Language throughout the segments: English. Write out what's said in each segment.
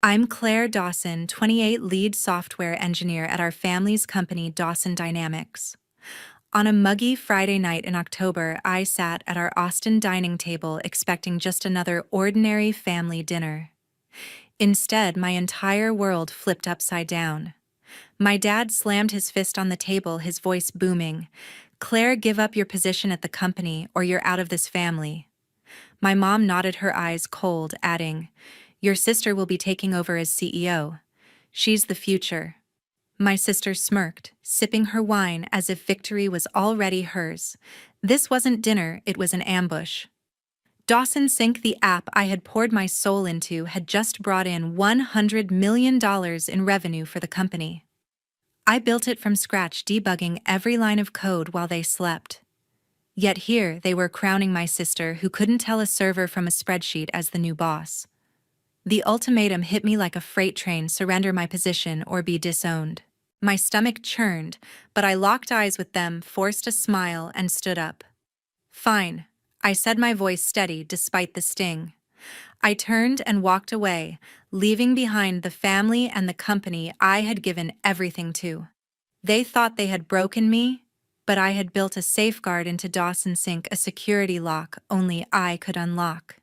I'm Claire Dawson, 28, lead software engineer at our family's company, Dawson Dynamics. On a muggy Friday night in October, I sat at our Austin dining table expecting just another ordinary family dinner. Instead, my entire world flipped upside down. My dad slammed his fist on the table, his voice booming. "Claire, give up your position at the company or you're out of this family." My mom nodded, her eyes cold, adding, "Your sister will be taking over as CEO. She's the future." My sister smirked, sipping her wine as if victory was already hers. This wasn't dinner, it was an ambush. Dawson Sync, the app I had poured my soul into, had just brought in $100 million in revenue for the company. I built it from scratch, debugging every line of code while they slept. Yet here they were crowning my sister, who couldn't tell a server from a spreadsheet, as the new boss. The ultimatum hit me like a freight train: surrender my position or be disowned. My stomach churned, but I locked eyes with them, forced a smile, and stood up. "Fine," I said, my voice steady despite the sting. I turned and walked away, leaving behind the family and the company I had given everything to. They thought they had broken me, but I had built a safeguard into Dawson Sync, a security lock only I could unlock.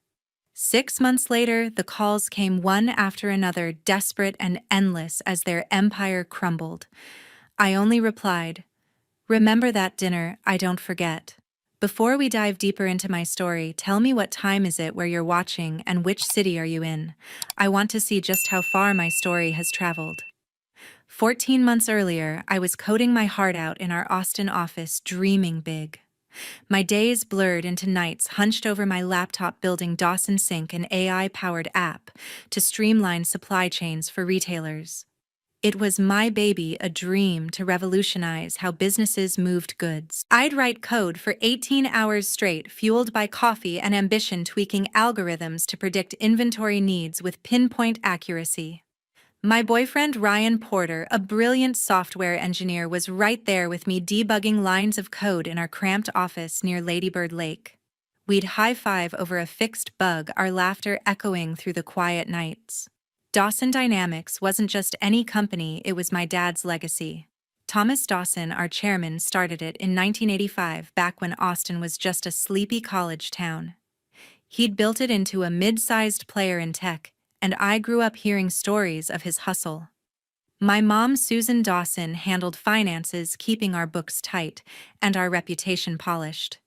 6 months later, the calls came one after another, desperate and endless as their empire crumbled. I only replied, "Remember that dinner, I don't forget." Before we dive deeper into my story, tell me, what time is it where you're watching and which city are you in? I want to see just how far my story has traveled. 14 months earlier, I was coding my heart out in our Austin office, dreaming big. My days blurred into nights, hunched over my laptop, building Dawson Sync, an AI-powered app to streamline supply chains for retailers. It was my baby, a dream to revolutionize how businesses moved goods. I'd write code for 18 hours straight, fueled by coffee and ambition, tweaking algorithms to predict inventory needs with pinpoint accuracy. My boyfriend Ryan Porter, a brilliant software engineer, was right there with me, debugging lines of code in our cramped office near Ladybird Lake. We'd high-five over a fixed bug, our laughter echoing through the quiet nights. Dawson Dynamics wasn't just any company, it was my dad's legacy. Thomas Dawson, our chairman, started it in 1985, back when Austin was just a sleepy college town. He'd built it into a mid-sized player in tech, and I grew up hearing stories of his hustle. My mom, Susan Dawson, handled finances, keeping our books tight and our reputation polished.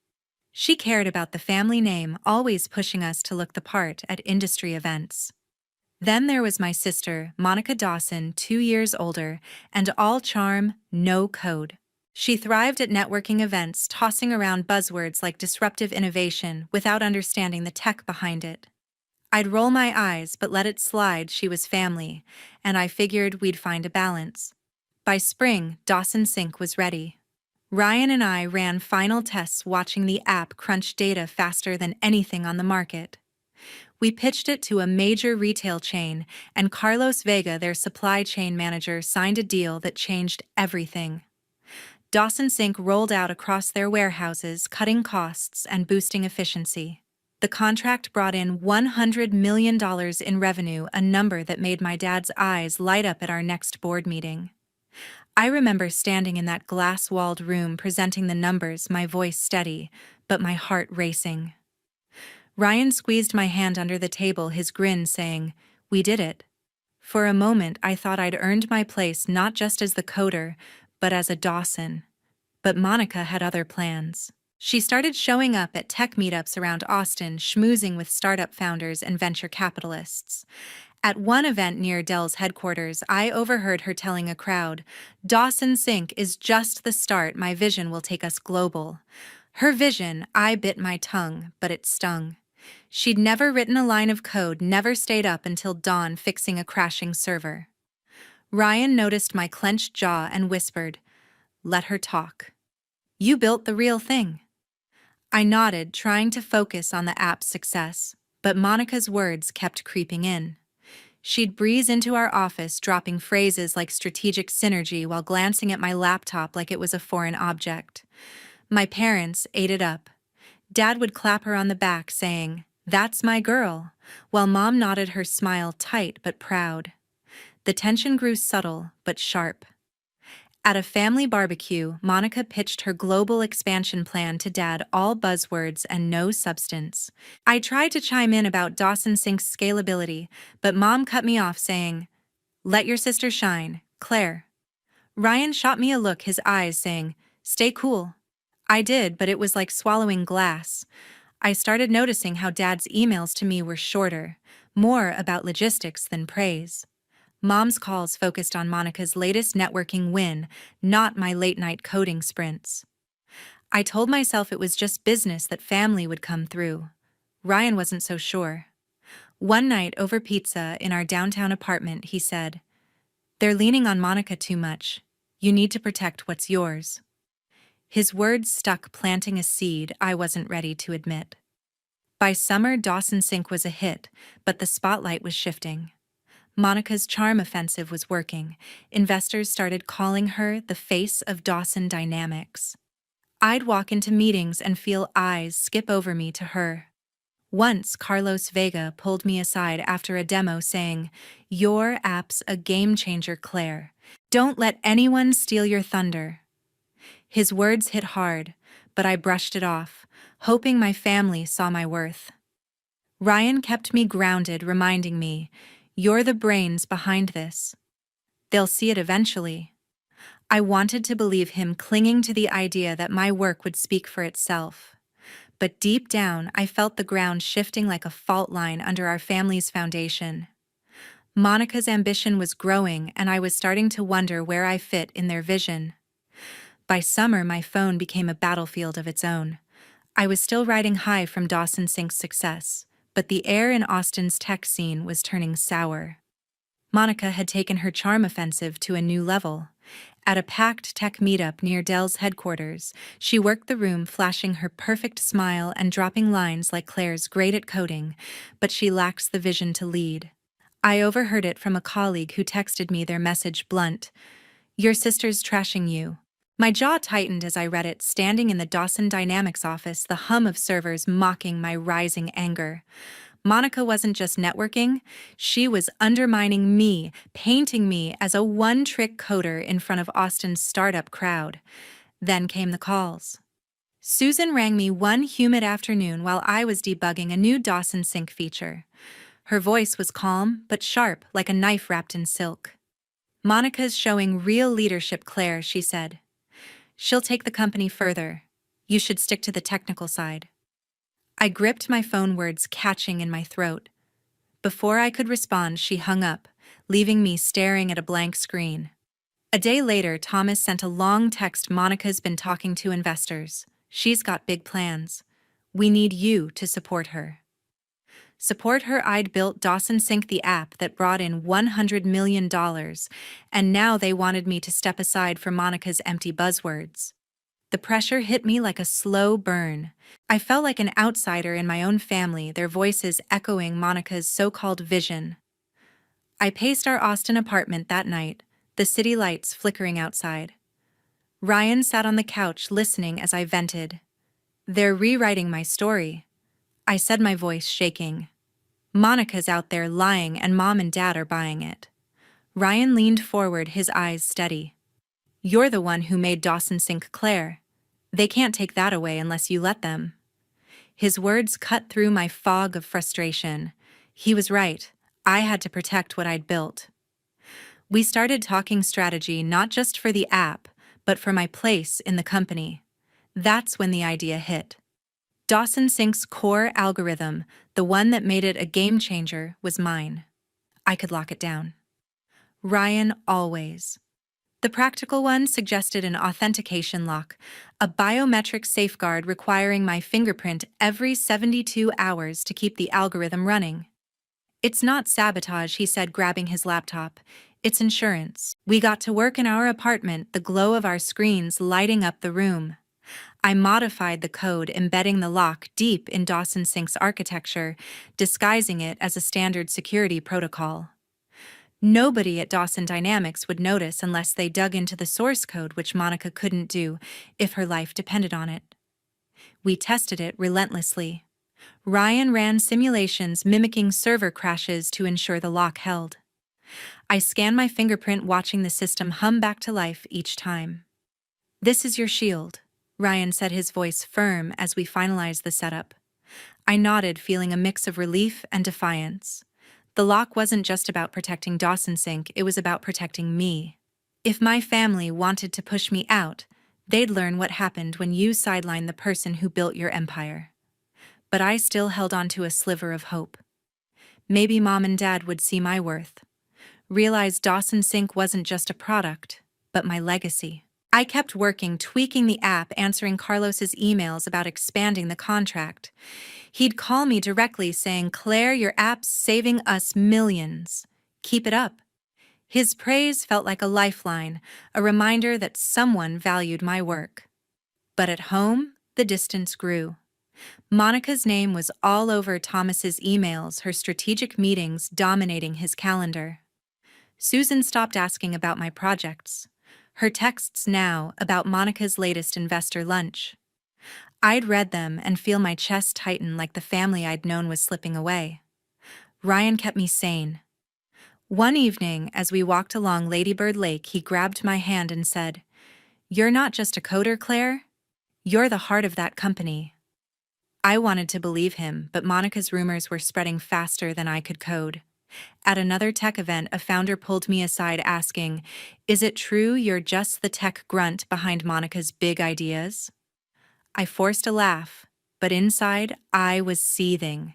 She cared about the family name, always pushing us to look the part at industry events. Then there was my sister, Monica Dawson, 2 years older, and all charm, no code. She thrived at networking events, tossing around buzzwords like disruptive innovation without understanding the tech behind it. I'd roll my eyes but let it slide. She was family, and I figured we'd find a balance. By spring, Dawson Sync was ready. Ryan and I ran final tests, watching the app crunch data faster than anything on the market. We pitched it to a major retail chain, and Carlos Vega, their supply chain manager, signed a deal that changed everything. Dawson Sync rolled out across their warehouses, cutting costs and boosting efficiency. The contract brought in $100 million in revenue, a number that made my dad's eyes light up at our next board meeting. I remember standing in that glass-walled room, presenting the numbers, my voice steady, but my heart racing. Ryan squeezed my hand under the table, his grin saying, "We did it." For a moment, I thought I'd earned my place, not just as the coder, but as a Dawson. But Monica had other plans. She started showing up at tech meetups around Austin, schmoozing with startup founders and venture capitalists. At one event near Dell's headquarters, I overheard her telling a crowd, "Dawson Sync is just the start. My vision will take us global." Her vision, I bit my tongue, but it stung. She'd never written a line of code, never stayed up until dawn fixing a crashing server. Ryan noticed my clenched jaw and whispered, "Let her talk. You built the real thing." I nodded, trying to focus on the app's success, but Monica's words kept creeping in. She'd breeze into our office, dropping phrases like strategic synergy while glancing at my laptop like it was a foreign object. My parents ate it up. Dad would clap her on the back, saying, "That's my girl," while Mom nodded her smile tight but proud. The tension grew subtle but sharp. At a family barbecue, Monica pitched her global expansion plan to Dad, all buzzwords and no substance. I tried to chime in about Dawson Sink's scalability, but Mom cut me off saying, "Let your sister shine, Claire." Ryan shot me a look, his eyes saying, "Stay cool." I did, but it was like swallowing glass. I started noticing how Dad's emails to me were shorter, more about logistics than praise. Mom's calls focused on Monica's latest networking win, not my late-night coding sprints. I told myself it was just business, that family would come through. Ryan wasn't so sure. One night over pizza in our downtown apartment, he said, "They're leaning on Monica too much. You need to protect what's yours." His words stuck, planting a seed I wasn't ready to admit. By summer, Dawson Sink was a hit, but the spotlight was shifting. Monica's charm offensive was working. Investors started calling her the face of Dawson Dynamics. I'd walk into meetings and feel eyes skip over me to her. Once, Carlos Vega pulled me aside after a demo saying, "Your app's a game changer, Claire. Don't let anyone steal your thunder." His words hit hard, but I brushed it off, hoping my family saw my worth. Ryan kept me grounded, reminding me, "You're the brains behind this. They'll see it eventually." I wanted to believe him, clinging to the idea that my work would speak for itself. But deep down, I felt the ground shifting like a fault line under our family's foundation. Monica's ambition was growing, and I was starting to wonder where I fit in their vision. By summer, my phone became a battlefield of its own. I was still riding high from Dawson Sink's success, but the air in Austin's tech scene was turning sour. Monica had taken her charm offensive to a new level. At a packed tech meetup near Dell's headquarters, she worked the room, flashing her perfect smile and dropping lines like, "Claire's great at coding, but she lacks the vision to lead." I overheard it from a colleague who texted me their message blunt, "Your sister's trashing you." My jaw tightened as I read it, standing in the Dawson Dynamics office, the hum of servers mocking my rising anger. Monica wasn't just networking, she was undermining me, painting me as a one-trick coder in front of Austin's startup crowd. Then came the calls. Susan rang me one humid afternoon while I was debugging a new Dawson Sync feature. Her voice was calm but sharp, like a knife wrapped in silk. "Monica's showing real leadership, Claire," she said. "She'll take the company further. You should stick to the technical side." I gripped my phone, words catching in my throat. Before I could respond, she hung up, leaving me staring at a blank screen. A day later, Thomas sent a long text. "Monica's been talking to investors. She's got big plans. We need you to support her." Support her? I'd built Dawson Sync, the app that brought in $100 million, and now they wanted me to step aside for Monica's empty buzzwords. The pressure hit me like a slow burn. I felt like an outsider in my own family, their voices echoing Monica's so-called vision. I paced our Austin apartment that night, the city lights flickering outside. Ryan sat on the couch listening as I vented. "They're rewriting my story," I said, my voice shaking. "Monica's out there lying, and Mom and Dad are buying it." Ryan leaned forward, his eyes steady. "You're the one who made Dawson Sync, Claire. They can't take that away unless you let them." His words cut through my fog of frustration. He was right. I had to protect what I'd built. We started talking strategy, not just for the app, but for my place in the company. That's when the idea hit. Dawson Sync's core algorithm, the one that made it a game changer, was mine. I could lock it down. Ryan always. The practical one suggested an authentication lock, a biometric safeguard requiring my fingerprint every 72 hours to keep the algorithm running. "It's not sabotage," he said, grabbing his laptop. "It's insurance." We got to work in our apartment, the glow of our screens lighting up the room. I modified the code, embedding the lock deep in Dawson Sync's architecture, disguising it as a standard security protocol. Nobody at Dawson Dynamics would notice unless they dug into the source code, which Monica couldn't do if her life depended on it. We tested it relentlessly. Ryan ran simulations mimicking server crashes to ensure the lock held. I scanned my fingerprint, watching the system hum back to life each time. "This is your shield," Ryan said, his voice firm as we finalized the setup. I nodded, feeling a mix of relief and defiance. The lock wasn't just about protecting Dawson Sink, it was about protecting me. If my family wanted to push me out, they'd learn what happened when you sidelined the person who built your empire. But I still held on to a sliver of hope. Maybe Mom and Dad would see my worth, realize Dawson Sink wasn't just a product, but my legacy. I kept working, tweaking the app, answering Carlos's emails about expanding the contract. He'd call me directly saying, "Claire, your app's saving us millions. Keep it up." His praise felt like a lifeline, a reminder that someone valued my work. But at home, the distance grew. Monica's name was all over Thomas's emails, her strategic meetings dominating his calendar. Susan stopped asking about my projects. Her texts now about Monica's latest investor lunch. I'd read them and feel my chest tighten, like the family I'd known was slipping away. Ryan kept me sane. One evening, as we walked along Ladybird Lake, he grabbed my hand and said, "You're not just a coder, Claire. You're the heart of that company." I wanted to believe him, but Monica's rumors were spreading faster than I could code. At another tech event, a founder pulled me aside asking, "Is it true you're just the tech grunt behind Monica's big ideas?" I forced a laugh, but inside, I was seething.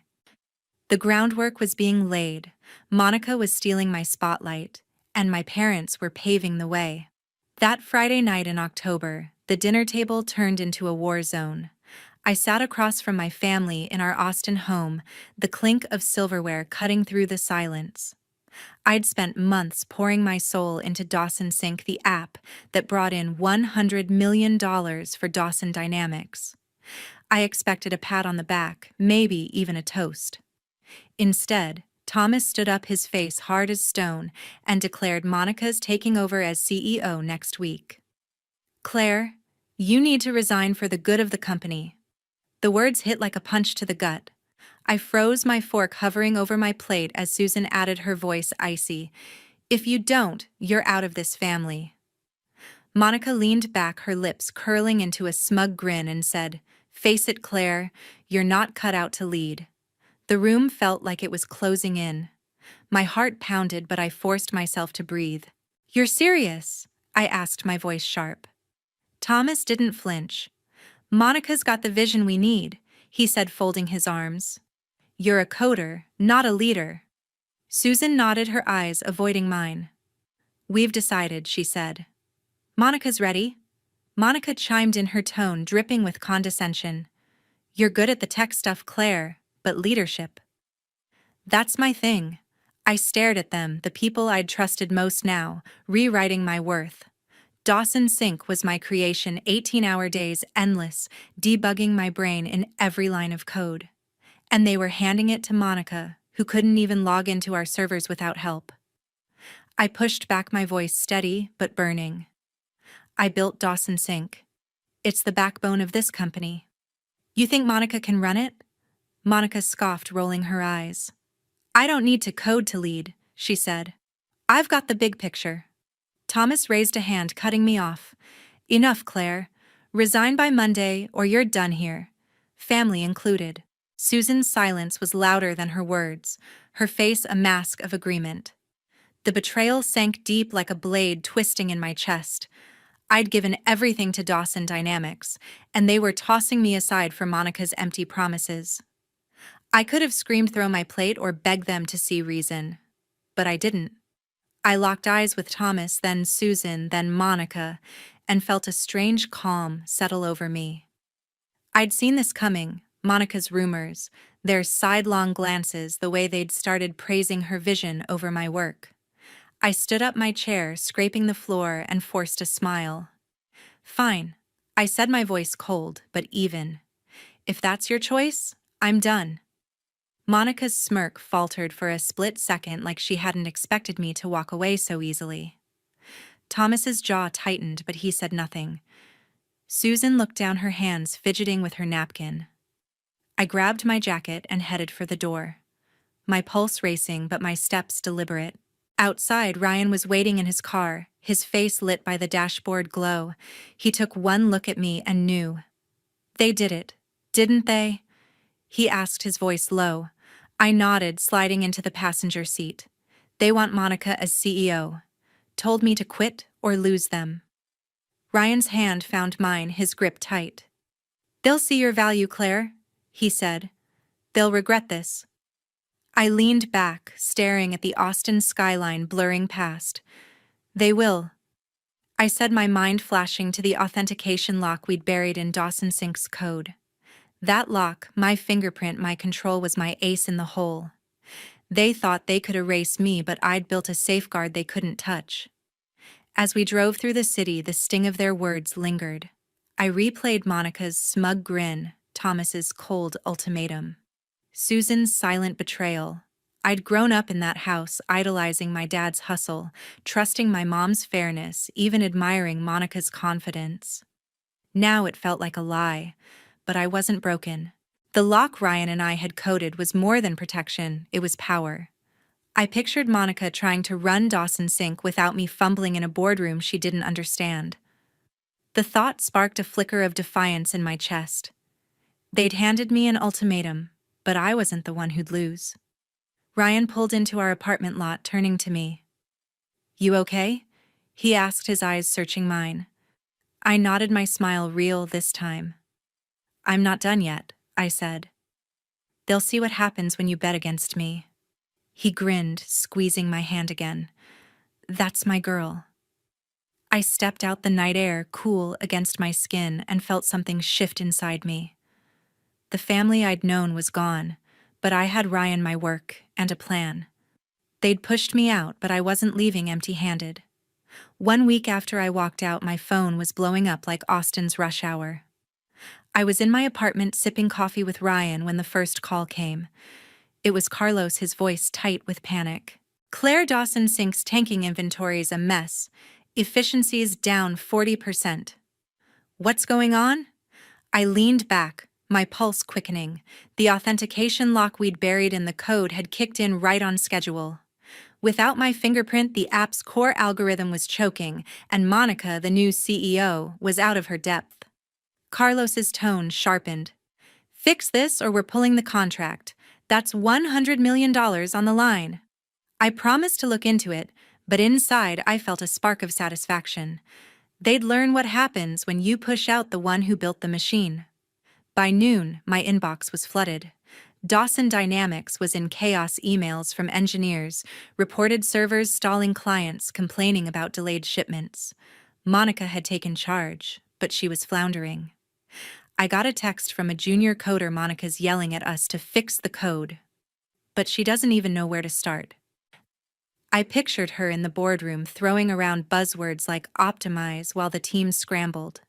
The groundwork was being laid, Monica was stealing my spotlight, and my parents were paving the way. That Friday night in October, the dinner table turned into a war zone. I sat across from my family in our Austin home, the clink of silverware cutting through the silence. I'd spent months pouring my soul into Dawson Sink, the app that brought in $100 million for Dawson Dynamics. I expected a pat on the back, maybe even a toast. Instead, Thomas stood up, his face hard as stone, and declared Monica's taking over as CEO next week. "Claire, you need to resign for the good of the company." The words hit like a punch to the gut. I froze, my fork hovering over my plate as Susan added, her voice icy, "If you don't, you're out of this family." Monica leaned back, her lips curling into a smug grin, and said, "Face it, Claire, you're not cut out to lead." The room felt like it was closing in. My heart pounded, but I forced myself to breathe. "You're serious?" I asked, my voice sharp. Thomas didn't flinch. "Monica's got the vision we need," he said, folding his arms. "You're a coder, not a leader." Susan nodded, her eyes avoiding mine. "We've decided," she said. "Monica's ready." Monica chimed in, her tone dripping with condescension. "You're good at the tech stuff, Claire, but leadership." "That's my thing." I stared at them, the people I'd trusted most now, rewriting my worth. Dawson Sink was my creation, 18-hour days, endless, debugging my brain in every line of code. And they were handing it to Monica, who couldn't even log into our servers without help. I pushed back, my voice steady but burning. "I built Dawson Sink. It's the backbone of this company. You think Monica can run it?" Monica scoffed, rolling her eyes. "I don't need to code to lead," she said. "I've got the big picture." Thomas raised a hand, cutting me off. "Enough, Claire. Resign by Monday or you're done here. Family included." Susan's silence was louder than her words, her face a mask of agreement. The betrayal sank deep like a blade, twisting in my chest. I'd given everything to Dawson Dynamics, and they were tossing me aside for Monica's empty promises. I could have screamed, throw my plate, or begged them to see reason. But I didn't. I locked eyes with Thomas, then Susan, then Monica, and felt a strange calm settle over me. I'd seen this coming, Monica's rumors, their sidelong glances, the way they'd started praising her vision over my work. I stood up, my chair scraping the floor, and forced a smile. "Fine," I said, my voice cold but even. "If that's your choice, I'm done." Monica's smirk faltered for a split second, like she hadn't expected me to walk away so easily. Thomas's jaw tightened, but he said nothing. Susan looked down, her hands fidgeting with her napkin. I grabbed my jacket and headed for the door, my pulse racing but my steps deliberate. Outside, Ryan was waiting in his car, his face lit by the dashboard glow. He took one look at me and knew. They did it, didn't they? He asked, his voice low. I nodded, sliding into the passenger seat. They want Monica as CEO. Told me to quit or lose them. Ryan's hand found mine, his grip tight. They'll see your value, Claire, he said. They'll regret this. I leaned back, staring at the Austin skyline blurring past. They will. I said, my mind flashing to the authentication lock we'd buried in Dawson Sync's code. That lock, my fingerprint, my control, was my ace in the hole. They thought they could erase me, but I'd built a safeguard they couldn't touch. As we drove through the city, the sting of their words lingered. I replayed Monica's smug grin, Thomas's cold ultimatum, Susan's silent betrayal. I'd grown up in that house, idolizing my dad's hustle, trusting my mom's fairness, even admiring Monica's confidence. Now it felt like a lie, but I wasn't broken. The lock Ryan and I had coded was more than protection, it was power. I pictured Monica trying to run Dawson Sync without me fumbling in a boardroom she didn't understand. The thought sparked a flicker of defiance in my chest. They'd handed me an ultimatum, but I wasn't the one who'd lose. Ryan pulled into our apartment lot, turning to me. You okay? He asked, his eyes searching mine. I nodded, my smile real this time. I'm not done yet, I said. They'll see what happens when you bet against me. He grinned, squeezing my hand again. That's my girl. I stepped out, the night air cool against my skin, and felt something shift inside me. The family I'd known was gone, but I had Ryan, my work, and a plan. They'd pushed me out, but I wasn't leaving empty-handed. 1 week after I walked out, my phone was blowing up like Austin's rush hour. I was in my apartment sipping coffee with Ryan when the first call came. It was Carlos, his voice tight with panic. Claire, Dawson Sync's tanking inventory's a mess. Efficiency's down 40%. What's going on? I leaned back, my pulse quickening. The authentication lock we'd buried in the code had kicked in right on schedule. Without my fingerprint, the app's core algorithm was choking, and Monica, the new CEO, was out of her depth. Carlos's tone sharpened. Fix this or we're pulling the contract. That's $100 million on the line. I promised to look into it, but inside I felt a spark of satisfaction. They'd learn what happens when you push out the one who built the machine. By noon, my inbox was flooded. Dawson Dynamics was in chaos, emails from engineers, reported servers stalling, clients complaining about delayed shipments. Monica had taken charge, but she was floundering. I got a text from a junior coder. Monica's yelling at us to fix the code, but she doesn't even know where to start. I pictured her in the boardroom throwing around buzzwords like optimize while the team scrambled.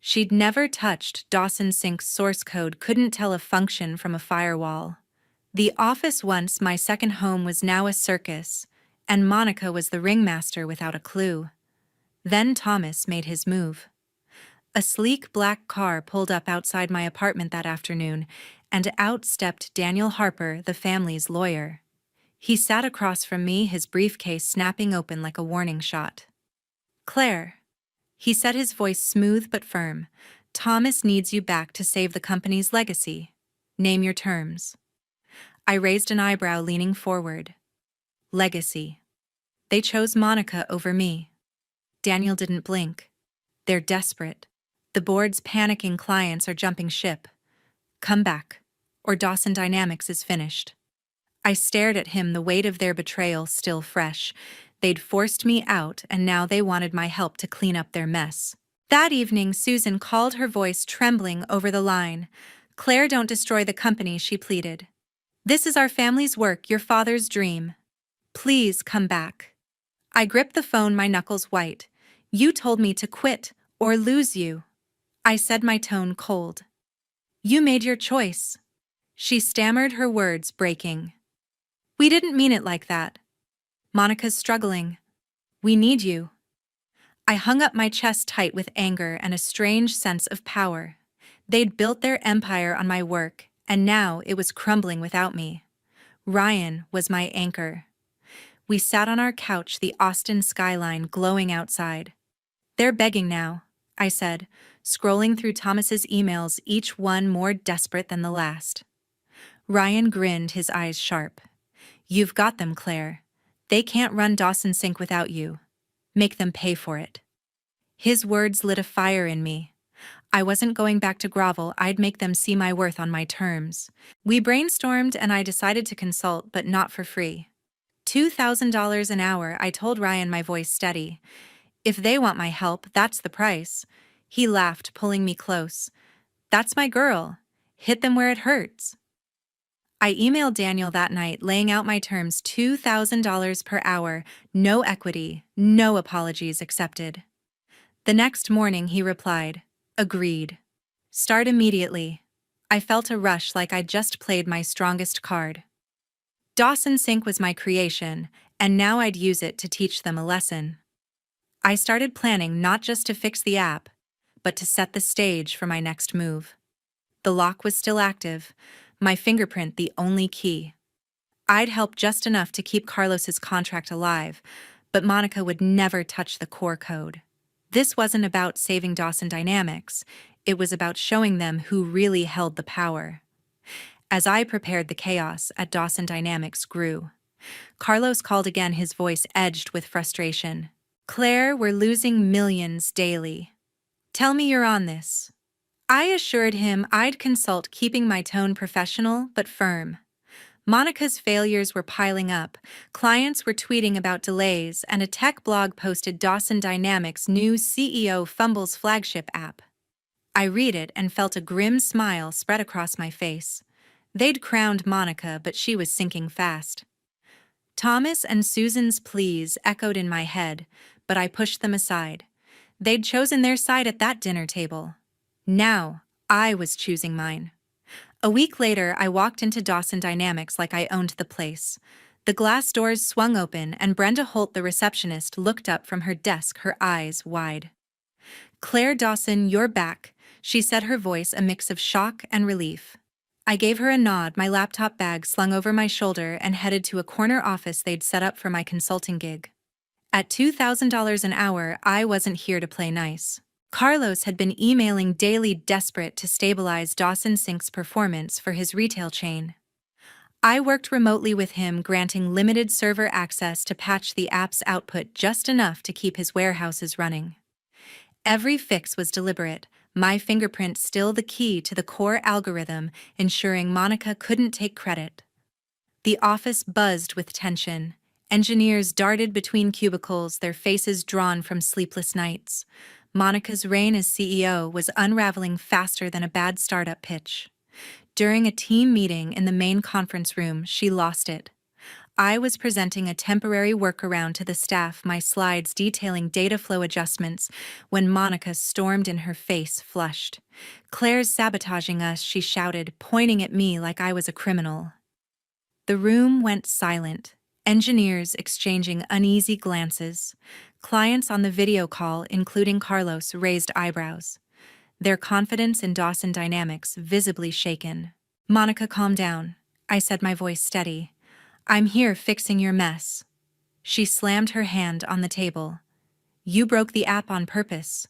She'd never touched Dawson Sync's source code, couldn't tell a function from a firewall. The office, once my second home, was now a circus, and Monica was the ringmaster without a clue. Then Thomas made his move. A sleek black car pulled up outside my apartment that afternoon, and out stepped Daniel Harper, the family's lawyer. He sat across from me, his briefcase snapping open like a warning shot. Claire, he said, his voice smooth but firm, Thomas needs you back to save the company's legacy. Name your terms. I raised an eyebrow, leaning forward. Legacy. They chose Monica over me. Daniel didn't blink. They're desperate. The board's panicking, clients are jumping ship. Come back, or Dawson Dynamics is finished. I stared at him, the weight of their betrayal still fresh. They'd forced me out, and now they wanted my help to clean up their mess. That evening, Susan called, her voice trembling over the line. Claire, don't destroy the company, she pleaded. This is our family's work, your father's dream. Please come back. I gripped the phone, my knuckles white. You told me to quit or lose you. I said, my tone cold. You made your choice. She stammered, her words breaking. We didn't mean it like that. Monica's struggling. We need you. I hung up, my chest tight with anger and a strange sense of power. They'd built their empire on my work, and now it was crumbling without me. Ryan was my anchor. We sat on our couch, the Austin skyline glowing outside. "They're begging now," I said, scrolling through Thomas's emails, each one more desperate than the last. Ryan grinned, his eyes sharp. "You've got them, Claire. They can't run Dawson Sink without you. Make them pay for it." His words lit a fire in me. I wasn't going back to grovel, I'd make them see my worth on my terms. We brainstormed and I decided to consult, but not for free. $2,000 an hour, I told Ryan, my voice steady. "If they want my help, that's the price." He laughed, pulling me close. "That's my girl. Hit them where it hurts." I emailed Daniel that night, laying out my terms: $2,000 per hour, no equity, no apologies accepted. The next morning he replied, "Agreed. Start immediately." I felt a rush, like I'd just played my strongest card. Dawson Sink was my creation, and now I'd use it to teach them a lesson. I started planning, not just to fix the app, but to set the stage for my next move. The lock was still active, my fingerprint the only key. I'd help just enough to keep Carlos's contract alive, but Monica would never touch the core code. This wasn't about saving Dawson Dynamics, it was about showing them who really held the power. As I prepared, the chaos at Dawson Dynamics grew. Carlos called again, his voice edged with frustration. "Claire, we're losing millions daily. Tell me you're on this." I assured him I'd consult, keeping my tone professional but firm. Monica's failures were piling up. Clients were tweeting about delays, and a tech blog posted Dawson Dynamics' new CEO fumbles flagship app. I read it and felt a grim smile spread across my face. They'd crowned Monica, but she was sinking fast. Thomas and Susan's pleas echoed in my head, but I pushed them aside. They'd chosen their side at that dinner table. Now, I was choosing mine. A week later, I walked into Dawson Dynamics like I owned the place. The glass doors swung open, and Brenda Holt, the receptionist, looked up from her desk, her eyes wide. "Claire Dawson, you're back," she said, her voice a mix of shock and relief. I gave her a nod, my laptop bag slung over my shoulder, and headed to a corner office they'd set up for my consulting gig. At $2,000 an hour, I wasn't here to play nice. Carlos had been emailing daily, desperate to stabilize Dawson Sink's performance for his retail chain. I worked remotely with him, granting limited server access to patch the app's output just enough to keep his warehouses running. Every fix was deliberate, my fingerprint still the key to the core algorithm, ensuring Monica couldn't take credit. The office buzzed with tension. Engineers darted between cubicles, their faces drawn from sleepless nights. Monica's reign as CEO was unraveling faster than a bad startup pitch. During a team meeting in the main conference room, she lost it. I was presenting a temporary workaround to the staff, my slides detailing data flow adjustments, when Monica stormed in, her face flushed. "Claire's sabotaging us," she shouted, pointing at me like I was a criminal. The room went silent, engineers exchanging uneasy glances. Clients on the video call, including Carlos, raised eyebrows. Their confidence in Dawson Dynamics visibly shaken. "Monica, calm down," I said, my voice steady. "I'm here fixing your mess." She slammed her hand on the table. "You broke the app on purpose."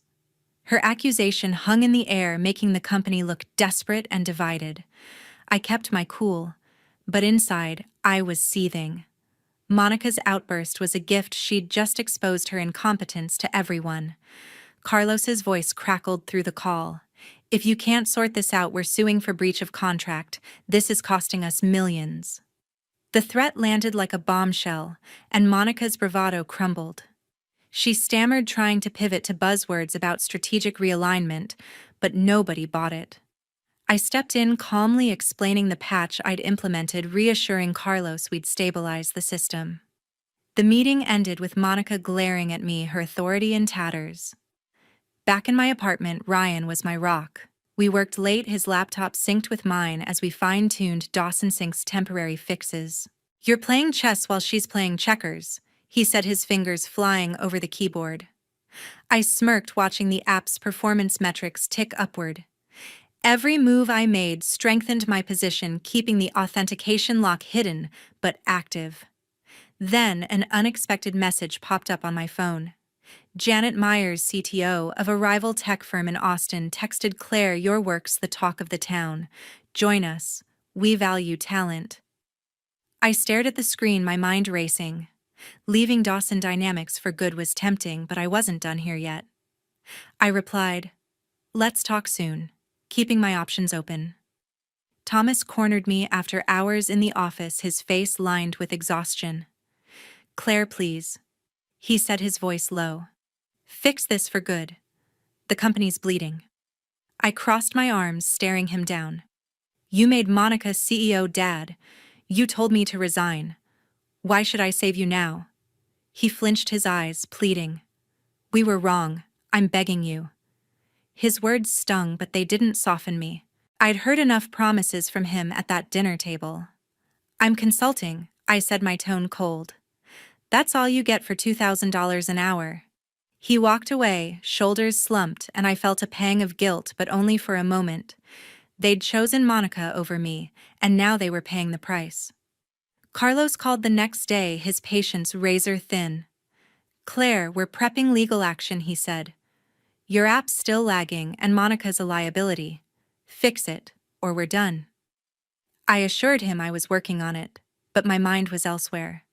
Her accusation hung in the air, making the company look desperate and divided. I kept my cool, but inside, I was seething. Monica's outburst was a gift. She'd just exposed her incompetence to everyone. Carlos's voice crackled through the call. "If you can't sort this out, we're suing for breach of contract. This is costing us millions." The threat landed like a bombshell, and Monica's bravado crumbled. She stammered, trying to pivot to buzzwords about strategic realignment, but nobody bought it. I stepped in, calmly explaining the patch I'd implemented, reassuring Carlos we'd stabilize the system. The meeting ended with Monica glaring at me, her authority in tatters. Back in my apartment, Ryan was my rock. We worked late, his laptop synced with mine as we fine-tuned Dawson Sink's temporary fixes. "You're playing chess while she's playing checkers," he said, his fingers flying over the keyboard. I smirked, watching the app's performance metrics tick upward. Every move I made strengthened my position, keeping the authentication lock hidden but active. Then an unexpected message popped up on my phone. Janet Myers, CTO of a rival tech firm in Austin, texted Claire, "Your work's the talk of the town. Join us. We value talent." I stared at the screen, my mind racing. Leaving Dawson Dynamics for good was tempting, but I wasn't done here yet. I replied, "Let's talk soon," keeping my options open. Thomas cornered me after hours in the office, his face lined with exhaustion. "Claire, please," he said, his voice low. "Fix this for good. The company's bleeding." I crossed my arms, staring him down. "You made Monica CEO, Dad. You told me to resign. Why should I save you now?" He flinched, his eyes pleading. "We were wrong. I'm begging you." His words stung, but they didn't soften me. I'd heard enough promises from him at that dinner table. "I'm consulting," I said, my tone cold. "That's all you get for $2,000 an hour." He walked away, shoulders slumped, and I felt a pang of guilt, but only for a moment. They'd chosen Monica over me, and now they were paying the price. Carlos called the next day, his patience razor thin. "Claire, we're prepping legal action," he said. "Your app's still lagging, and Monica's a liability. Fix it, or we're done." I assured him I was working on it, but my mind was elsewhere.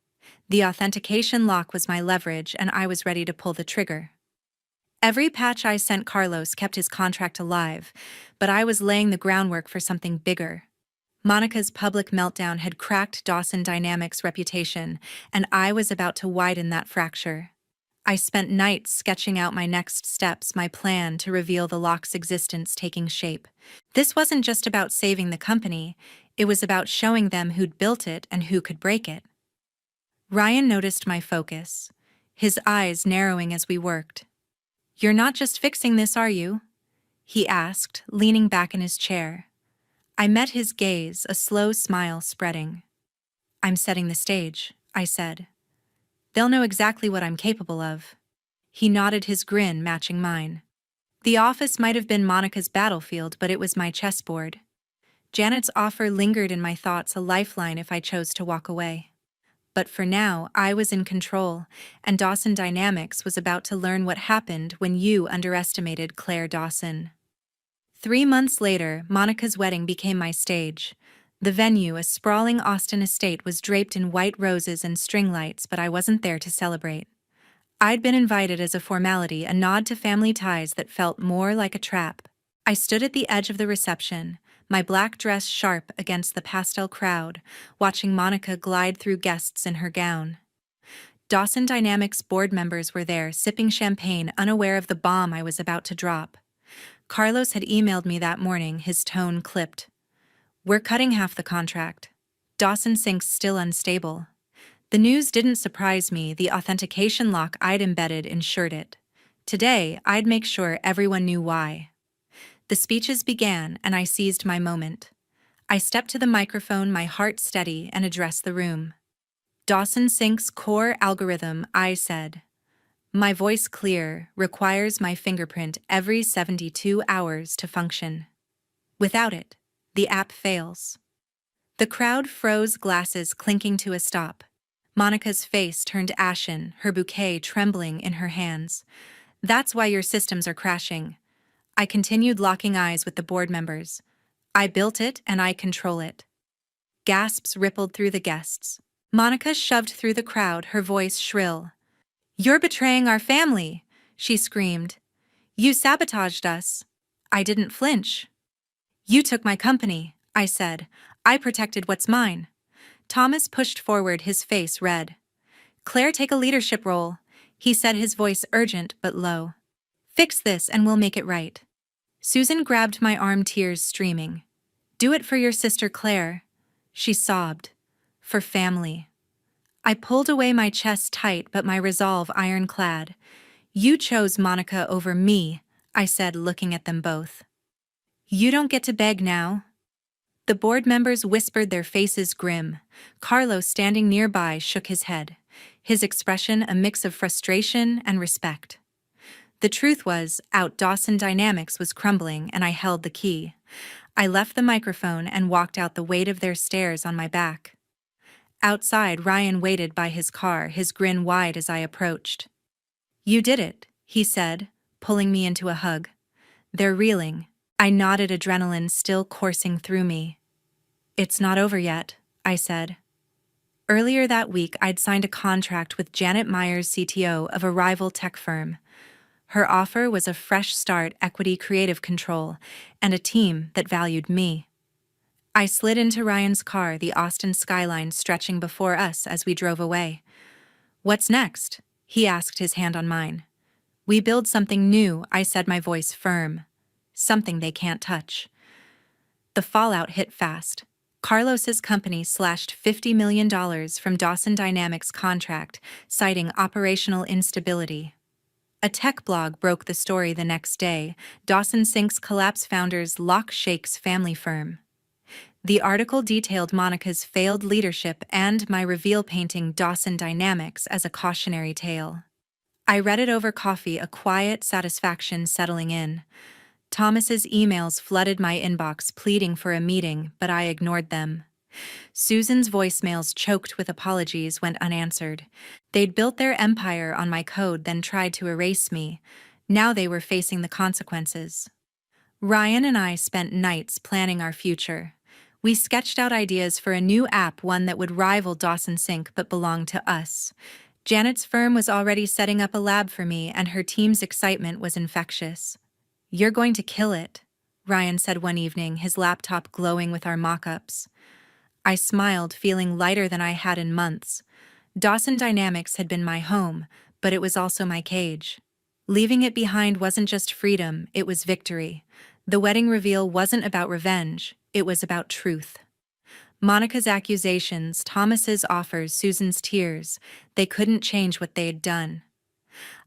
The authentication lock was my leverage, and I was ready to pull the trigger. Every patch I sent Carlos kept his contract alive, but I was laying the groundwork for something bigger. Monica's public meltdown had cracked Dawson Dynamics' reputation, and I was about to widen that fracture. I spent nights sketching out my next steps, my plan to reveal the lock's existence taking shape. This wasn't just about saving the company, it was about showing them who'd built it and who could break it. Ryan noticed my focus, his eyes narrowing as we worked. "You're not just fixing this, are you?" he asked, leaning back in his chair. I met his gaze, a slow smile spreading. "I'm setting the stage," I said. "They'll know exactly what I'm capable of." He nodded, his grin matching mine. The office might have been Monica's battlefield, but it was my chessboard. Janet's offer lingered in my thoughts, a lifeline if I chose to walk away. But for now, I was in control, and Dawson Dynamics was about to learn what happened when you underestimated Claire Dawson. 3 months later, Monica's wedding became my stage. The venue, a sprawling Austin estate, was draped in white roses and string lights, but I wasn't there to celebrate. I'd been invited as a formality, a nod to family ties that felt more like a trap. I stood at the edge of the reception, my black dress sharp against the pastel crowd, watching Monica glide through guests in her gown. Dawson Dynamics board members were there, sipping champagne, unaware of the bomb I was about to drop. Carlos had emailed me that morning, his tone clipped. "We're cutting half the contract. Dawson Sync's still unstable." The news didn't surprise me, the authentication lock I'd embedded ensured it. Today, I'd make sure everyone knew why. The speeches began, and I seized my moment. I stepped to the microphone, my heart steady, and addressed the room. "Dawson Sync's core algorithm," I said, my voice clear, "requires my fingerprint every 72 hours to function. Without it, the app fails." The crowd froze, glasses clinking to a stop. Monica's face turned ashen, her bouquet trembling in her hands. "That's why your systems are crashing." I continued, locking eyes with the board members. "I built it and I control it." Gasps rippled through the guests. Monica shoved through the crowd, her voice shrill. "You're betraying our family," she screamed. "You sabotaged us." I didn't flinch. "You took my company," I said. "I protected what's mine." Thomas pushed forward, his face red. "Claire, take a leadership role," he said, his voice urgent but low. "Fix this and we'll make it right." Susan grabbed my arm, tears streaming. "Do it for your sister Claire," she sobbed. "For family." I pulled away, my chest tight but my resolve ironclad. "You chose Monica over me," I said, looking at them both. "You don't get to beg now." The board members whispered, their faces grim. Carlos, standing nearby, shook his head, his expression a mix of frustration and respect. The truth was, Dawson Dynamics was crumbling, and I held the key. I left the microphone and walked out, the weight of their stares on my back. Outside, Ryan waited by his car, his grin wide as I approached. "You did it," he said, pulling me into a hug. "They're reeling." I nodded, adrenaline still coursing through me. "It's not over yet," I said. Earlier that week, I'd signed a contract with Janet Myers, CTO of a rival tech firm. Her offer was a fresh start, equity, creative control, and a team that valued me. I slid into Ryan's car, the Austin skyline stretching before us as we drove away. "What's next?" he asked, his hand on mine. "We build something new," I said, my voice firm. "Something they can't touch." The fallout hit fast. Carlos's company slashed $50 million from Dawson Dynamics' contract, citing operational instability. A tech blog broke the story the next day: Dawson sinks collapse, founders lock shakes family firm. The article detailed Monica's failed leadership and my reveal, painting Dawson Dynamics as a cautionary tale. I read it over coffee, a quiet satisfaction settling in. Thomas's emails flooded my inbox, pleading for a meeting, but I ignored them. Susan's voicemails, choked with apologies, went unanswered. They'd built their empire on my code, then tried to erase me. Now they were facing the consequences. Ryan and I spent nights planning our future. We sketched out ideas for a new app, one that would rival Dawson Sync but belong to us. Janet's firm was already setting up a lab for me, and her team's excitement was infectious. "You're going to kill it," Ryan said one evening, his laptop glowing with our mock-ups. I smiled, feeling lighter than I had in months. Dawson Dynamics had been my home, but it was also my cage. Leaving it behind wasn't just freedom, it was victory. The wedding reveal wasn't about revenge, it was about truth. Monica's accusations, Thomas's offers, Susan's tears, they couldn't change what they'd done.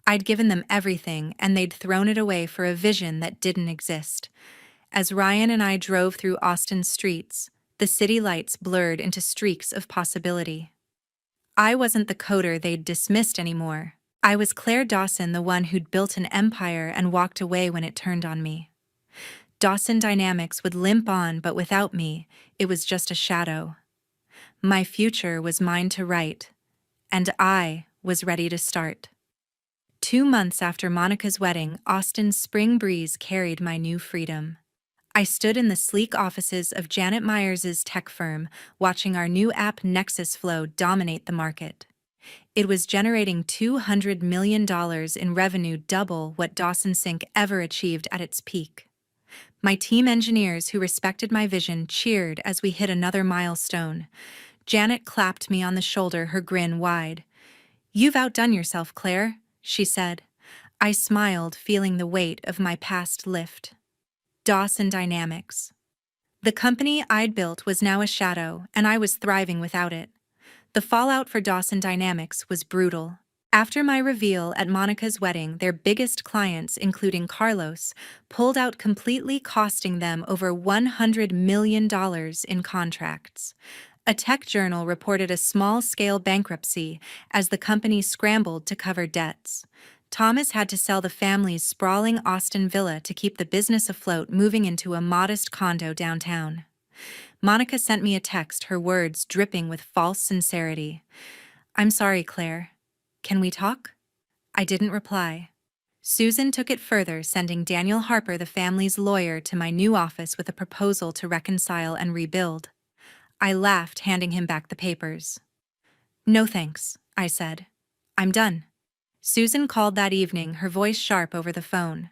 I'd given them everything, and they'd thrown it away for a vision that didn't exist. As Ryan and I drove through Austin's streets, the city lights blurred into streaks of possibility. I wasn't the coder they'd dismissed anymore. I was Claire Dawson, the one who'd built an empire and walked away when it turned on me. Dawson Dynamics would limp on, but without me, it was just a shadow. My future was mine to write, and I was ready to start. 2 months after Monica's wedding, Austin's spring breeze carried my new freedom. I stood in the sleek offices of Janet Myers' tech firm, watching our new app Nexus Flow dominate the market. It was generating $200 million in revenue, double what Dawson Sync ever achieved at its peak. My team engineers, who respected my vision, cheered as we hit another milestone. Janet clapped me on the shoulder, her grin wide. "You've outdone yourself, Claire," she said. I smiled, feeling the weight of my past lift. Dawson Dynamics. The company I'd built was now a shadow, and I was thriving without it. The fallout for Dawson Dynamics was brutal. After my reveal at Monica's wedding, their biggest clients, including Carlos, pulled out completely, costing them over $100 million in contracts. A tech journal reported a small-scale bankruptcy as the company scrambled to cover debts. Thomas had to sell the family's sprawling Austin villa to keep the business afloat, moving into a modest condo downtown. Monica sent me a text, her words dripping with false sincerity. "I'm sorry, Claire. Can we talk?" I didn't reply. Susan took it further, sending Daniel Harper, the family's lawyer, to my new office with a proposal to reconcile and rebuild. I laughed, handing him back the papers. "No thanks," I said. "I'm done." Susan called that evening, her voice sharp over the phone.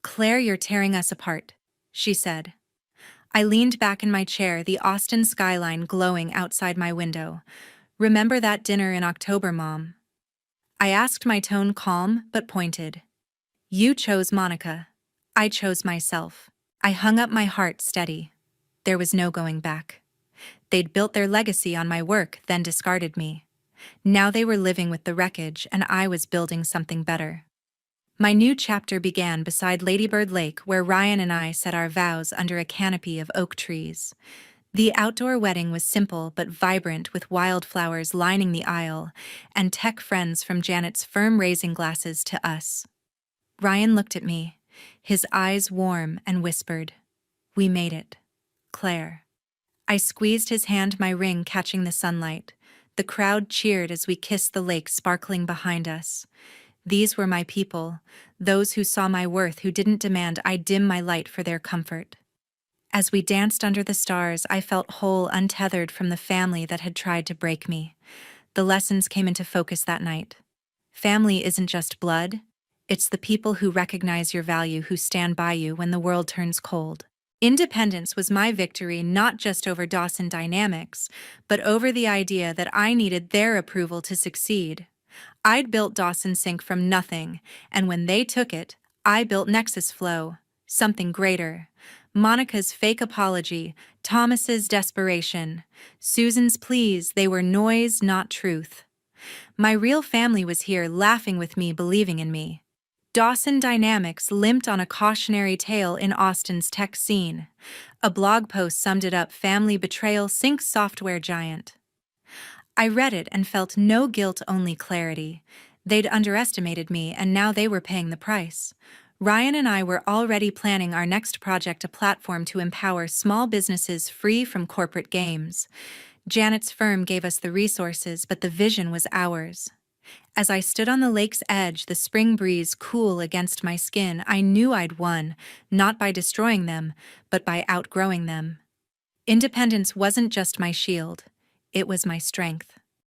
"Claire, you're tearing us apart," she said. I leaned back in my chair, the Austin skyline glowing outside my window. "Remember that dinner in October, Mom?" I asked, my tone calm but pointed. "You chose Monica. I chose myself." I hung up, my heart steady. There was no going back. They'd built their legacy on my work, then discarded me. Now they were living with the wreckage, and I was building something better. My new chapter began beside Ladybird Lake, where Ryan and I said our vows under a canopy of oak trees. The outdoor wedding was simple but vibrant, with wildflowers lining the aisle, and tech friends from Janet's firm raising glasses to us. Ryan looked at me, his eyes warm, and whispered, We made it. Claire. I squeezed his hand, my ring catching the sunlight. The crowd cheered as we kissed the lake sparkling behind us. These were my people, those who saw my worth, who didn't demand I dim my light for their comfort. As we danced under the stars, I felt whole, untethered from the family that had tried to break me. The lessons came into focus that night. Family isn't just blood, it's the people who recognize your value, who stand by you when the world turns cold. Independence was my victory, not just over Dawson Dynamics, but over the idea that I needed their approval to succeed. I'd built Dawson Sync from nothing, and when they took it, I built Nexus Flow, something greater. Monica's fake apology, Thomas's desperation, Susan's pleas, they were noise, not truth. My real family was here, laughing with me, believing in me. Dawson Dynamics limped on a cautionary tale in Austin's tech scene. A blog post summed it up: family betrayal sinks software giant. I read it and felt no guilt, only clarity. They'd underestimated me, and now they were paying the price. Ryan and I were already planning our next project, a platform to empower small businesses free from corporate games. Janet's firm gave us the resources, but the vision was ours. As I stood on the lake's edge, the spring breeze cool against my skin, I knew I'd won, not by destroying them, but by outgrowing them. Independence wasn't just my shield, it was my strength.